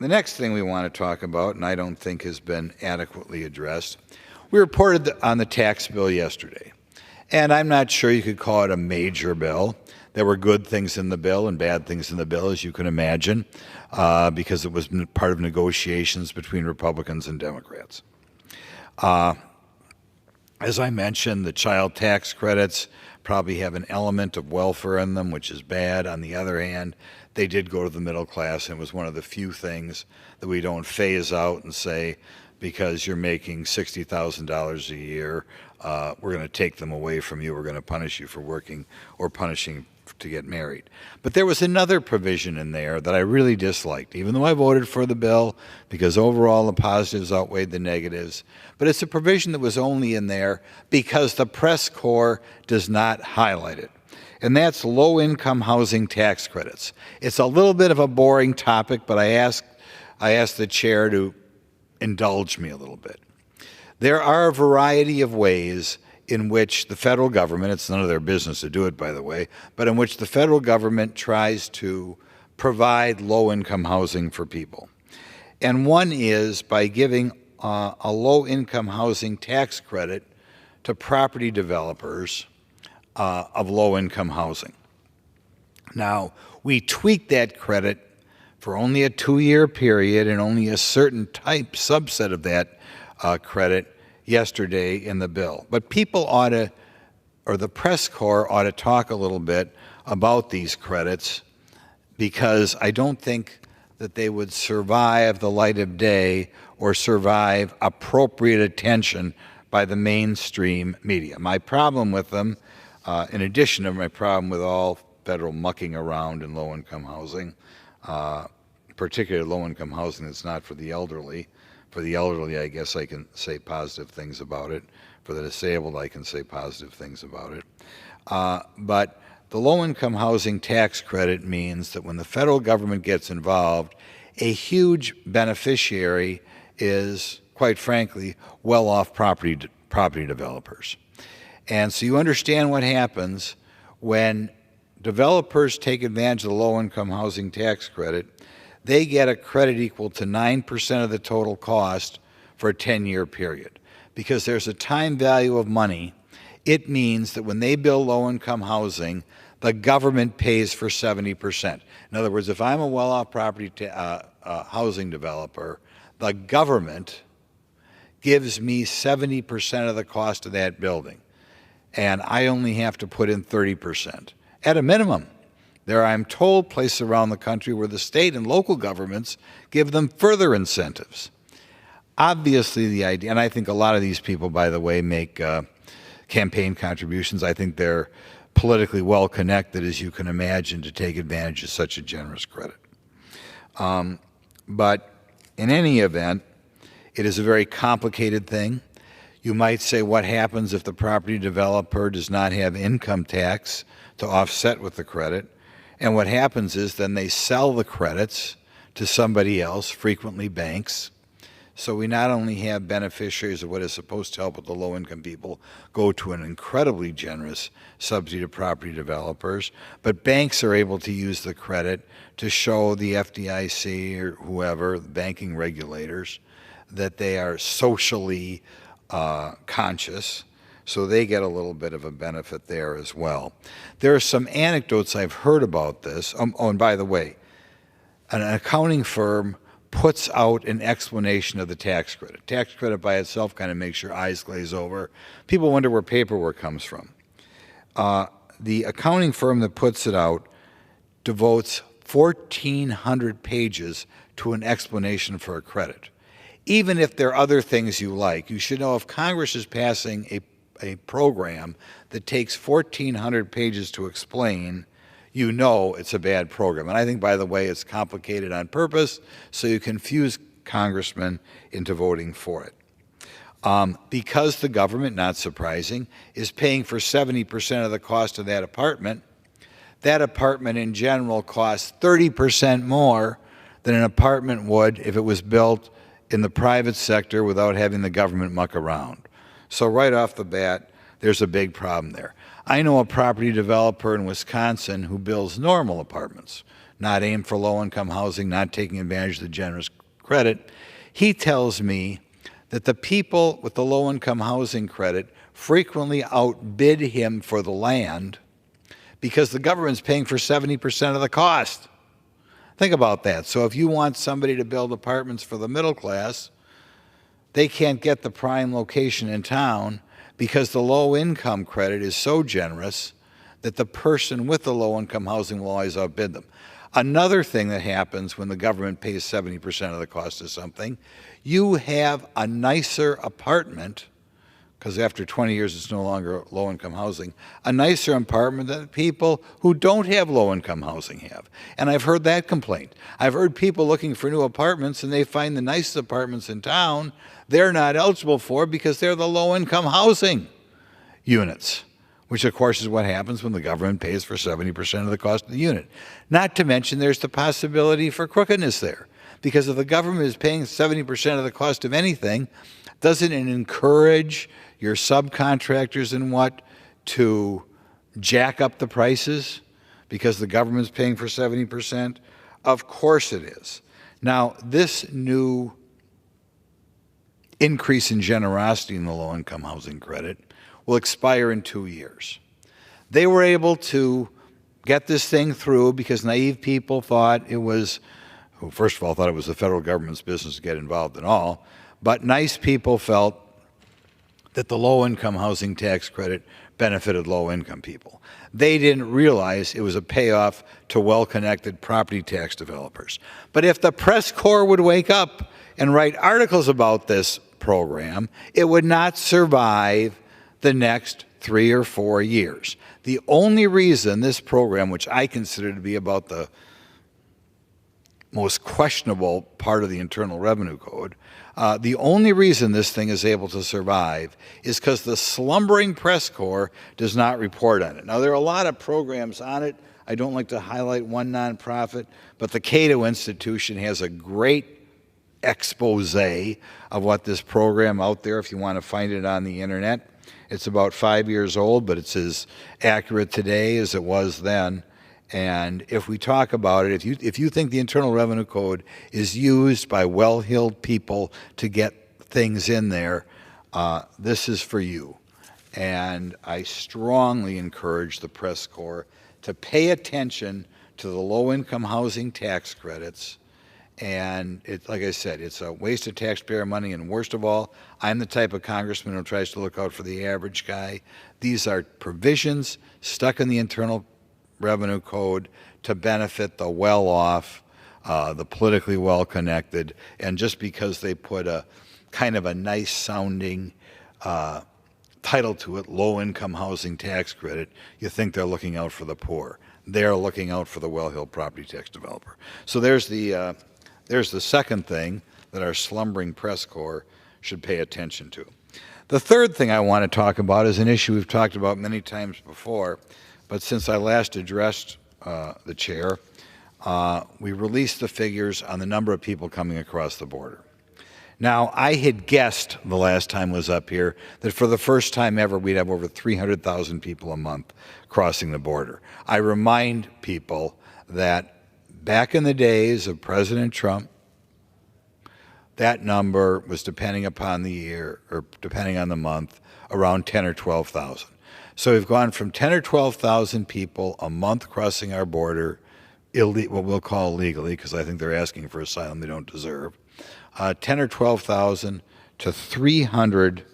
The next thing we want to talk about, and I don't think has been adequately addressed, we reported on the tax bill yesterday. And I'm not sure you could call it a major bill. There were good things in the bill and bad things in the bill, as you can imagine, because it was part of negotiations between Republicans and Democrats. As I mentioned, the child tax credits probably have an element of welfare in them, which is bad. On the other hand, they did go to the middle class, and it was one of the few things that we don't phase out and say, because you're making $60,000 a year, we're going to take them away from you, we're going to punish you for working or punishing to get married. But there was another provision in there that I really disliked, even though I voted for the bill, because overall the positives outweighed the negatives. But it's a provision that was only in there because the press corps does not highlight it. And that's low-income housing tax credits. It's a little bit of a boring topic, but I asked the chair to indulge me a little bit. There are a variety of ways in which the federal government, it's none of their business to do it, by the way, but in which the federal government tries to provide low-income housing for people. And one is by giving a low-income housing tax credit to property developers of low-income housing. Now, we tweaked that credit for only a 2-year period and only a certain type subset of that credit yesterday in the bill. But people ought to, or the press corps ought to talk a little bit about these credits, because I don't think that they would survive the light of day or survive appropriate attention by the mainstream media. My problem with them, in addition to my problem with all federal mucking around in low-income housing, particularly low-income housing that's not for the elderly. For the elderly, I guess I can say positive things about it. For the disabled, I can say positive things about it. But the low-income housing tax credit means that when the federal government gets involved, a huge beneficiary is, quite frankly, well-off property developers. And so you understand what happens when developers take advantage of the low-income housing tax credit. They get a credit equal to 9% of the total cost for a 10-year period. Because there's a time value of money, it means that when they build low-income housing, the government pays for 70%. In other words, if I'm a well-off property housing developer, the government gives me 70% of the cost of that building, and I only have to put in 30%. At a minimum, there are, I'm told, places around the country where the state and local governments give them further incentives. Obviously, the idea, and I think a lot of these people, by the way, make campaign contributions. I think they're politically well connected, as you can imagine, to take advantage of such a generous credit. But in any event, it is a very complicated thing. You might say, what happens if the property developer does not have income tax to offset with the credit? And what happens is then they sell the credits to somebody else, frequently banks. So we not only have beneficiaries of what is supposed to help with the low-income people go to an incredibly generous subsidy to property developers, but banks are able to use the credit to show the FDIC or whoever, the banking regulators, that they are socially conscious. So they get a little bit of a benefit there as well. There are some anecdotes I've heard about this. Oh, and by the way, an accounting firm puts out an explanation of the tax credit. Tax credit by itself kind of makes your eyes glaze over. People wonder where paperwork comes from. The accounting firm that puts it out devotes 1,400 pages to an explanation for a credit. Even if there are other things you like, you should know if Congress is passing a program that takes 1,400 pages to explain, you know it's a bad program. And I think, by the way, it's complicated on purpose, so you confuse congressmen into voting for it. Because the government, not surprising, is paying for 70% of the cost of that apartment in general costs 30% more than an apartment would if it was built in the private sector without having the government muck around. So right off the bat, there's a big problem there. I know a property developer in Wisconsin who builds normal apartments, not aimed for low-income housing, not taking advantage of the generous credit. He tells me that the people with the low-income housing credit frequently outbid him for the land because the government's paying for 70% of the cost. Think about that. So if you want somebody to build apartments for the middle class, they can't get the prime location in town because the low-income credit is so generous that the person with the low-income housing will always outbid them. Another thing that happens when the government pays 70% of the cost of something, you have a nicer apartment, because after 20 years it's no longer low-income housing, a nicer apartment that people who don't have low-income housing have. And I've heard that complaint. I've heard people looking for new apartments and they find the nicest apartments in town they're not eligible for because they're the low-income housing units, which of course is what happens when the government pays for 70% of the cost of the unit. Not to mention there's the possibility for crookedness there, because if the government is paying 70% of the cost of anything, doesn't it encourage your subcontractors and what to jack up the prices because the government's paying for 70%? Of course it is. Now, this new increase in generosity in the low-income housing credit will expire in 2 years. They were able to get this thing through because naive people thought it was, who first of all thought it was the federal government's business to get involved in all, but nice people felt that the low-income housing tax credit benefited low-income people. They didn't realize it was a payoff to well-connected property tax developers. But if the press corps would wake up and write articles about this program, it would not survive the next 3 or 4 years. The only reason this program, which I consider to be about the most questionable part of the Internal Revenue Code, the only reason this thing is able to survive is because the slumbering press corps does not report on it. Now, there are a lot of programs on it. I don't like to highlight one nonprofit, but the Cato Institution has a great expose of what this program out there, if you want to find it on the internet. It's about 5 years old, but it's as accurate today as it was then. And if we talk about it, if you think the Internal Revenue Code is used by well-heeled people to get things in there, this is for you. And I strongly encourage the press corps to pay attention to the low-income housing tax credits. And like I said, it's a waste of taxpayer money, and worst of all, I'm the type of congressman who tries to look out for the average guy. These are provisions stuck in the Internal Revenue Code to benefit the well-off, the politically well-connected, and just because they put a kind of a nice-sounding title to it, low-income housing tax credit, you think they're looking out for the poor. They're looking out for the well-heeled property tax developer. So there's the second thing that our slumbering press corps should pay attention to. The third thing I want to talk about is an issue we've talked about many times before, but since I last addressed the chair, we released the figures on the number of people coming across the border. Now, I had guessed the last time I was up here that for the first time ever we'd have over 300,000 people a month crossing the border. I remind people that back in the days of President Trump, that number was, depending upon the year or depending on the month, around 10 or 12,000. So we've gone from 10 or 12,000 people a month crossing our border, what we'll call illegally, because I think they're asking for asylum they don't deserve, 10 or 12,000 to 300.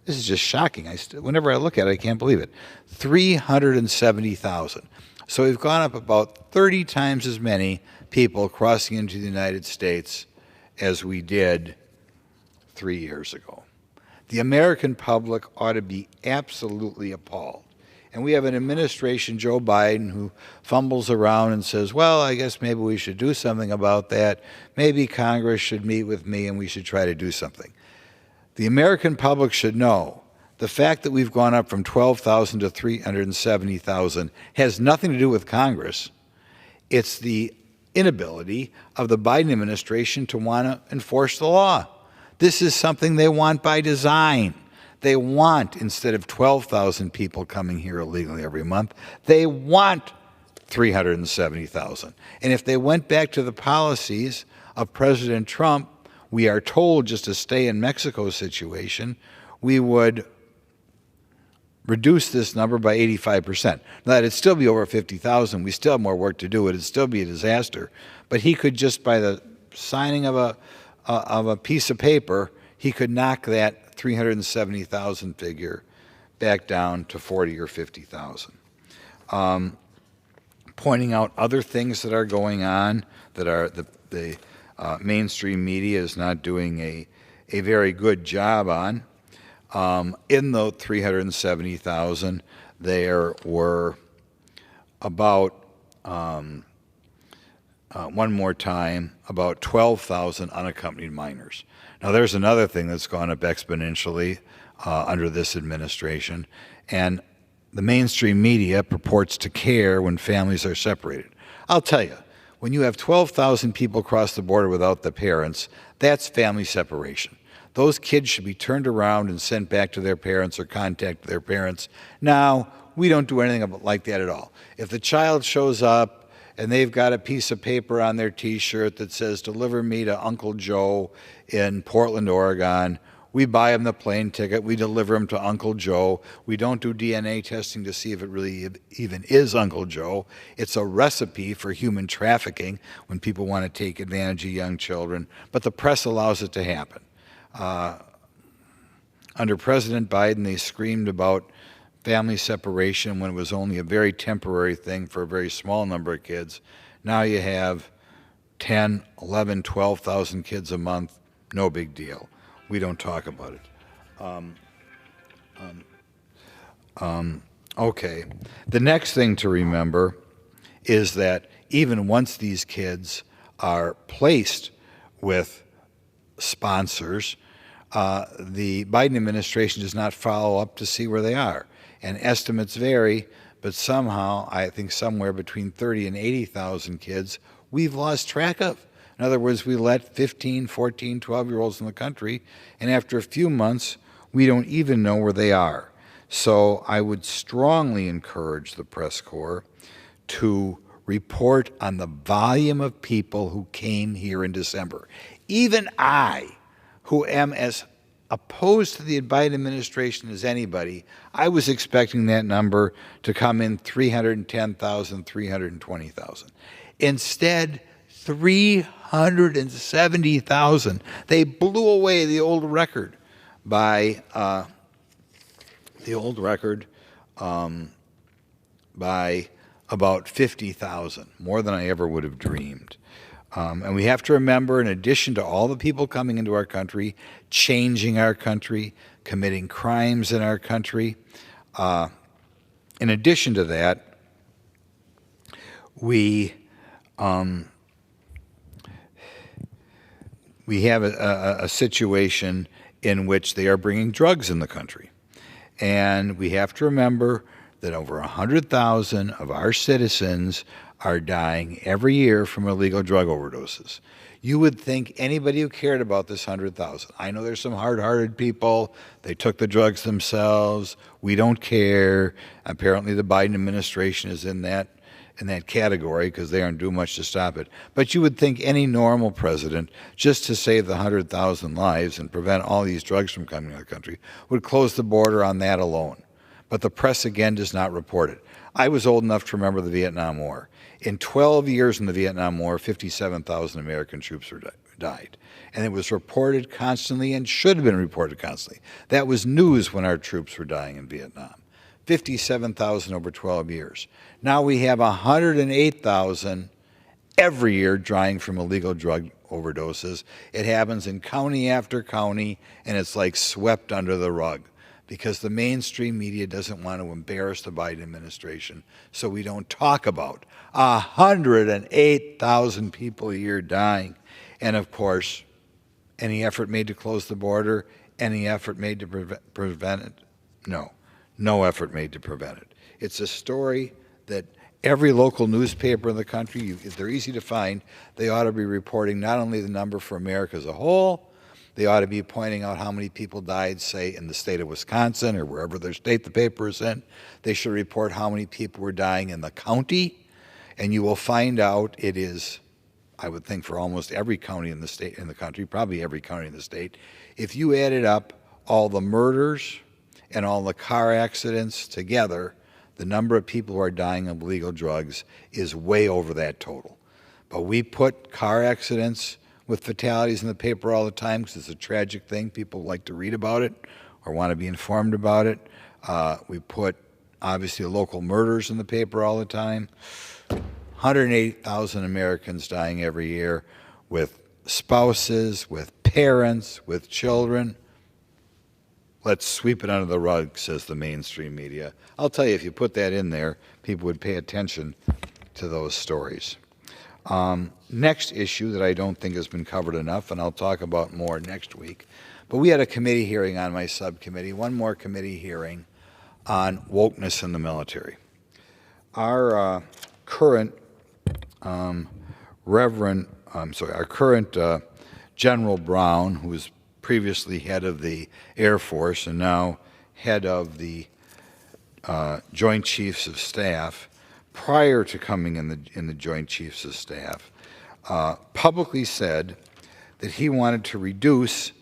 This is just shocking. Whenever I look at it, I can't believe it. 370,000. So we've gone up about 30 times as many people crossing into the United States as we did 3 years ago. The American public ought to be absolutely appalled. And we have an administration, Joe Biden, who fumbles around and says, well, I guess maybe we should do something about that. Maybe Congress should meet with me and we should try to do something. The American public should know the fact that we've gone up from 12,000 to 370,000 has nothing to do with Congress. It's the inability of the Biden administration to want to enforce the law. This is something they want by design. They want, instead of 12,000 people coming here illegally every month, they want 370,000. And if they went back to the policies of President Trump, we are told, just to stay in Mexico's situation, we would reduce this number by 85%. Now, that'd still be over 50,000. We still have more work to do. It'd still be a disaster. But he could just, by the signing of a piece of paper, he could knock that 370,000 figure back down to 40 or 50,000. Pointing out other things that are going on that are the mainstream media is not doing a very good job on. In the 370,000, there were about, one more time, about 12,000 unaccompanied minors. Now, there's another thing that's gone up exponentially under this administration, and the mainstream media purports to care when families are separated. I'll tell you, when you have 12,000 people cross the border without the parents, that's family separation. Those kids should be turned around and sent back to their parents or contact their parents. Now, we don't do anything like that at all. If the child shows up and they've got a piece of paper on their T-shirt that says, "Deliver me to Uncle Joe in Portland, Oregon," we buy them the plane ticket, we deliver them to Uncle Joe. We don't do DNA testing to see if it really even is Uncle Joe. It's a recipe for human trafficking when people want to take advantage of young children, but the press allows it to happen. Under President Biden, they screamed about family separation when it was only a very temporary thing for a very small number of kids. Now you have 10, 11, 12,000 kids a month, no big deal. We don't talk about it. Okay. The next thing to remember is that even once these kids are placed with sponsors, the Biden administration does not follow up to see where they are. And estimates vary, but somehow, I think somewhere between 30 and 80,000 kids we've lost track of. In other words, we let 15, 14, 12-year-olds in the country, and after a few months, we don't even know where they are. So I would strongly encourage the press corps to report on the volume of people who came here in December. Even I, who am as opposed to the Biden administration as anybody, I was expecting that number to come in 310,000, 320,000. Instead, 370,000. They blew away the old record by about 50,000, more than I ever would have dreamed. And we have to remember, in addition to all the people coming into our country, changing our country, committing crimes in our country, in addition to that, we have a situation in which they are bringing drugs in the country. And we have to remember that over 100,000 of our citizens are dying every year from illegal drug overdoses. You would think anybody who cared about this 100,000, I know there's some hard-hearted people, they took the drugs themselves, we don't care. Apparently the Biden administration is in that category because they aren't doing much to stop it. But you would think any normal president, just to save the 100,000 lives and prevent all these drugs from coming to the country, would close the border on that alone. But the press, again, does not report it. I was old enough to remember the Vietnam War. In 12 years in the Vietnam War, 57,000 American troops died. And it was reported constantly and should have been reported constantly. That was news when our troops were dying in Vietnam. 57,000 over 12 years. Now we have 108,000 every year dying from illegal drug overdoses. It happens in county after county, and it's like swept under the rug because the mainstream media doesn't want to embarrass the Biden administration, so we don't talk about 108,000 people a year dying. And of course, any effort made to close the border, any effort made to prevent it? No effort made to prevent it. It's a story that every local newspaper in the country, they're easy to find, they ought to be reporting not only the number for America as a whole, they ought to be pointing out how many people died, say, in the state of Wisconsin or wherever their state the paper is in. They should report how many people were dying in the county. And you will find out it is, I would think, for almost every county in the state, in the country, probably every county in the state, if you added up all the murders and all the car accidents together, the number of people who are dying of illegal drugs is way over that total. But we put car accidents with fatalities in the paper all the time because it's a tragic thing. People like to read about it or want to be informed about it. We put, obviously, local murders in the paper all the time. 180,000 Americans dying every year with spouses, with parents, with children. Let's sweep it under the rug, says the mainstream media. I'll tell you, if you put that in there, people would pay attention to those stories. Next issue that I don't think has been covered enough, and I'll talk about more next week, but we had a committee hearing on my subcommittee, one more committee hearing on wokeness in the military. Our current General Brown, who was previously head of the Air Force and now head of the Joint Chiefs of Staff, prior to coming in the Joint Chiefs of Staff, publicly said that he wanted to reduce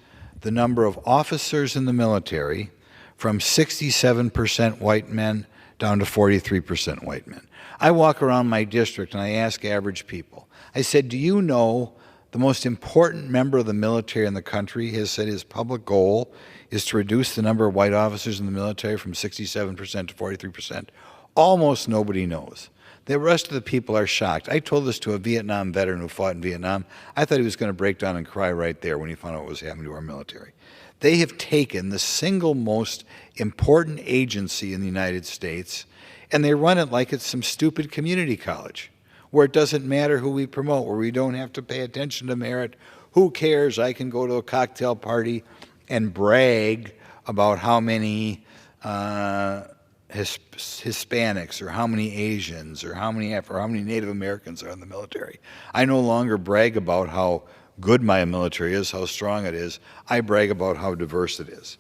the number of officers in the military from 67% white men down to 43% white men. I walk around my district and I ask average people, I said, do you know the most important member of the military in the country has said his public goal is to reduce the number of white officers in the military from 67% to 43%? Almost nobody knows. The rest of the people are shocked. I told this to a Vietnam veteran who fought in Vietnam. I thought he was going to break down and cry right there when he found out what was happening to our military. They have taken the single most important agency in the United States and they run it like it's some stupid community college where it doesn't matter who we promote, where we don't have to pay attention to merit. Who cares? I can go to a cocktail party and brag about how many Hispanics or how many Asians or how many Native Americans are in the military. I no longer brag about how good my military is, how strong it is. I brag about how diverse it is.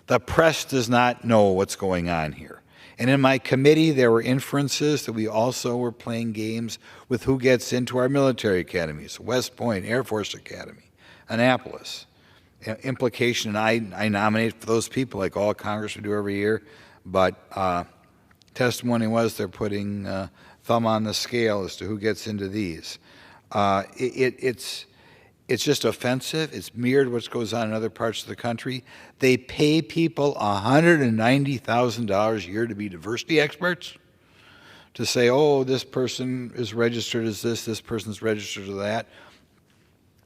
The press does not know what's going on here. And in my committee, there were inferences that we also were playing games with who gets into our military academies, West Point, Air Force Academy, Annapolis. Implication, and I nominate for those people like all Congress would do every year, but testimony was they're putting thumb on the scale as to who gets into these. It's just offensive. It's mirrored what goes on in other parts of the country. They pay people $190,000 a year to be diversity experts, to say, oh, this person is registered as this person's registered as that.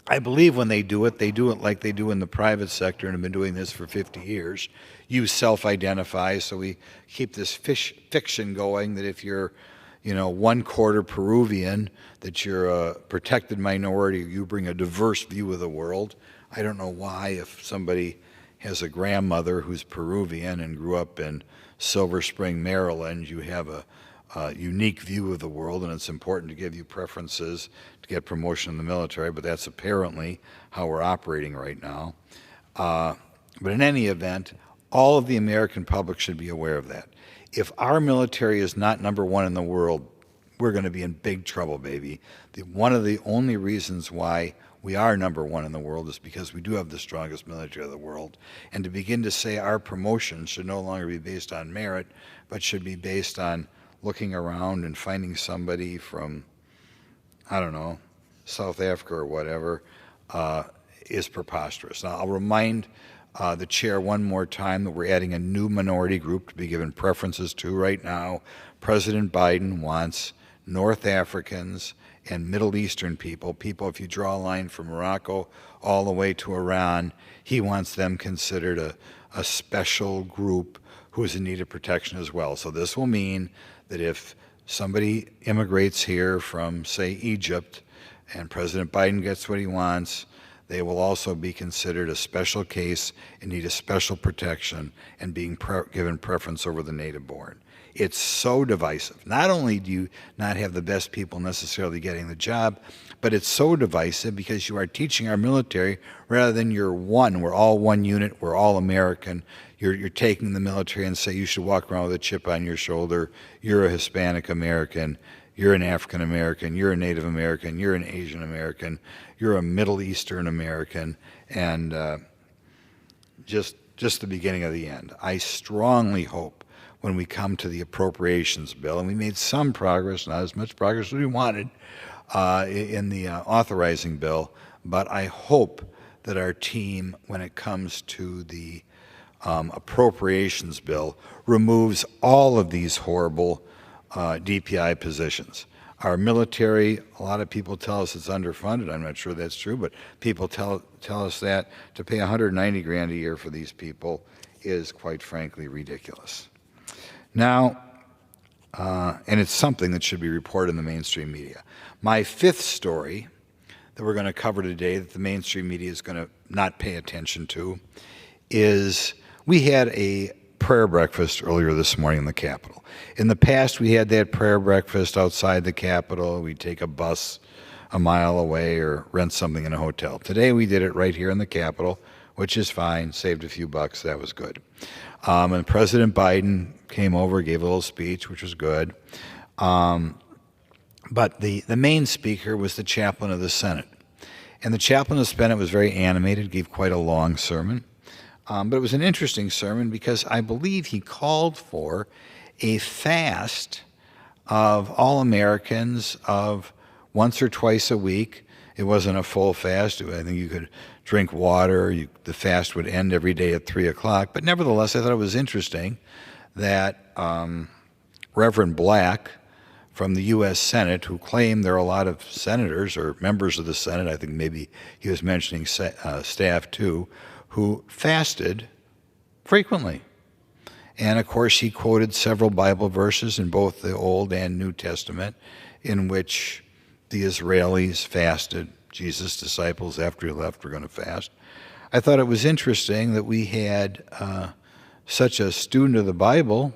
I believe when they do it like they do in the private sector and have been doing this for 50 years. You self-identify, so we keep this fiction going that if you're 1/4 Peruvian, that you're a protected minority, you bring a diverse view of the world. I don't know why, if somebody has a grandmother who's Peruvian and grew up in Silver Spring, Maryland, you have a unique view of the world, and it's important to give you preferences to get promotion in the military, but that's apparently how we're operating right now. But in any event, all of the American public should be aware of that. If our military is not number one in the world, we're going to be in big trouble, baby. One of the only reasons why we are number one in the world is because we do have the strongest military of the world. And to begin to say our promotion should no longer be based on merit, but should be based on looking around and finding somebody from, I don't know, South Africa or whatever, is preposterous. Now, I'll remind the chair one more time that we're adding a new minority group to be given preferences to right now. President Biden wants North Africans and Middle Eastern people, if you draw a line from Morocco all the way to Iran, he wants them considered a special group who is in need of protection as well. So this will mean that if somebody immigrates here from, say, Egypt, and President Biden gets what he wants, they will also be considered a special case and need a special protection and being given preference over the native born. It's so divisive. Not only do you not have the best people necessarily getting the job, but it's so divisive because you are teaching our military rather than we're all one unit, we're all American. You're taking the military and say you should walk around with a chip on your shoulder, you're a Hispanic American, you're an African American, you're a Native American, you're an Asian American, you're a Middle Eastern American, and just the beginning of the end. I strongly hope when we come to the appropriations bill, and we made some progress, not as much progress as we wanted in the authorizing bill, but I hope that our team, when it comes to the appropriations bill, removes all of these horrible DPI positions. Our military, a lot of people tell us it's underfunded. I'm not sure that's true, but people tell us that to pay $190,000 a year for these people is, quite frankly, ridiculous. Now, and it's something that should be reported in the mainstream media. My fifth story that we're going to cover today that the mainstream media is going to not pay attention to is we had a prayer breakfast earlier this morning in the Capitol. In the past, we had that prayer breakfast outside the Capitol. We'd take a bus a mile away or rent something in a hotel. Today, we did it right here in the Capitol, which is fine, saved a few bucks, that was good. And President Biden came over, gave a little speech, which was good. But the main speaker was the chaplain of the Senate. And the chaplain of the Senate was very animated, gave quite a long sermon. But it was an interesting sermon because I believe he called for a fast of all Americans of once or twice a week. It wasn't a full fast. I think you could drink water. The fast would end every day at 3 o'clock. But nevertheless, I thought it was interesting that Reverend Black from the U.S. Senate, who claimed there are a lot of senators or members of the Senate, I think maybe he was mentioning staff too, who fasted frequently. And of course, he quoted several Bible verses in both the Old and New Testament in which the Israelis fasted. Jesus' disciples, after he left, were going to fast. I thought it was interesting that we had such a student of the Bible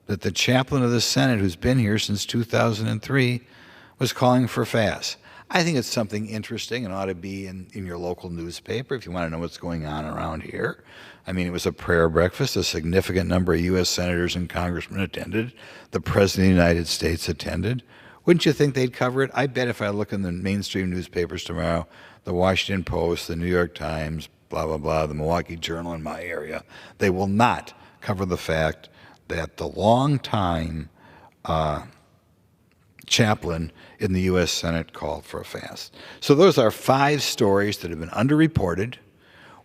that the chaplain of the Senate, who's been here since 2003, was calling for fasts. I think it's something interesting and ought to be in your local newspaper if you want to know what's going on around here. I mean, it was a prayer breakfast. A significant number of U.S. senators and congressmen attended. The President of the United States attended. Wouldn't you think they'd cover it? I bet if I look in the mainstream newspapers tomorrow, the Washington Post, the New York Times, blah, blah, blah, the Milwaukee Journal in my area, they will not cover the fact that the longtime chaplain in the U.S. Senate called for a fast. So those are 5 stories that have been underreported.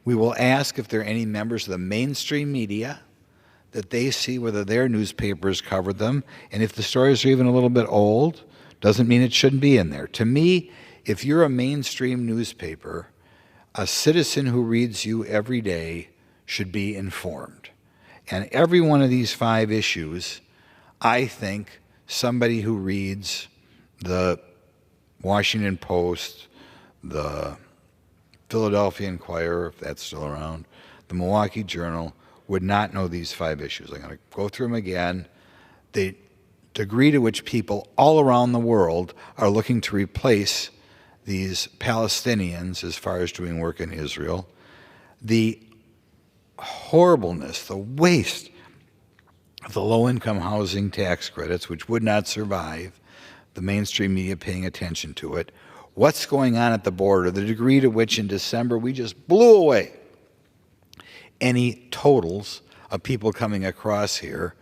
We will ask if there are any members of the mainstream media that they see whether their newspapers covered them, and if the stories are even a little bit old, doesn't mean it shouldn't be in there. To me, if you're a mainstream newspaper, a citizen who reads you every day should be informed. And every one of these 5 issues, I think somebody who reads the Washington Post, the Philadelphia Inquirer, if that's still around, the Milwaukee Journal, would not know these 5 issues. I'm going to go through them again. The degree to which people all around the world are looking to replace these Palestinians as far as doing work in Israel, the horribleness, the waste of the low-income housing tax credits, which would not survive the mainstream media paying attention to it, what's going on at the border, the degree to which in December we just blew away any totals of people coming across here,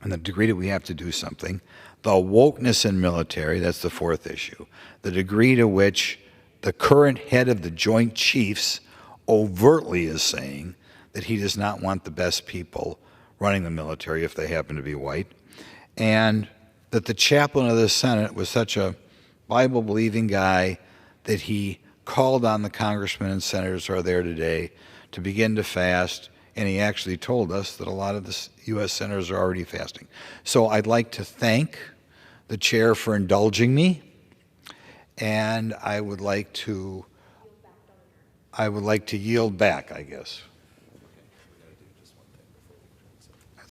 and the degree that we have to do something, the wokeness in military, that's the 4th issue, the degree to which the current head of the Joint Chiefs overtly is saying that he does not want the best people running the military if they happen to be white, and that the chaplain of the Senate was such a Bible-believing guy that he called on the congressmen and senators who are there today to begin to fast, and he actually told us that a lot of the U.S. senators are already fasting. So I'd like to thank the chair for indulging me, and I would like to yield back, I guess.